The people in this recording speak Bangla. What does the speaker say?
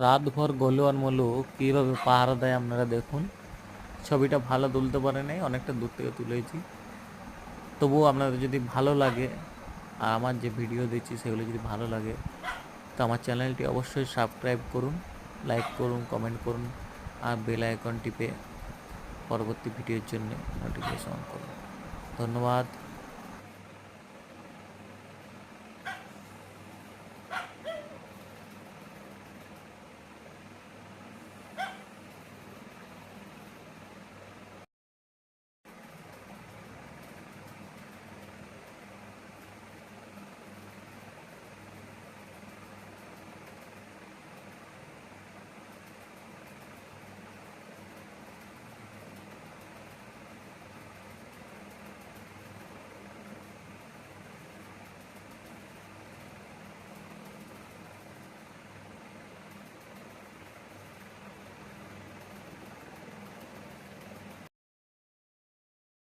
রাতভর গোলু আর মোলু কীভাবে পাহারা দেয় আপনারা দেখুন। ছবিটা ভালো তুলতে পারে নাই, অনেকটা দূর থেকে তুলেছি। তবুও আপনাদের যদি ভালো লাগে আর আমার যে ভিডিও দিচ্ছি সেগুলো যদি ভালো লাগে তো আমার চ্যানেলটি অবশ্যই সাবস্ক্রাইব করুন, লাইক করুন, কমেন্ট করুন আর বেল আইকন টিপে পরবর্তী ভিডিওর জন্য নোটিফিকেশন অন করুন। ধন্যবাদ।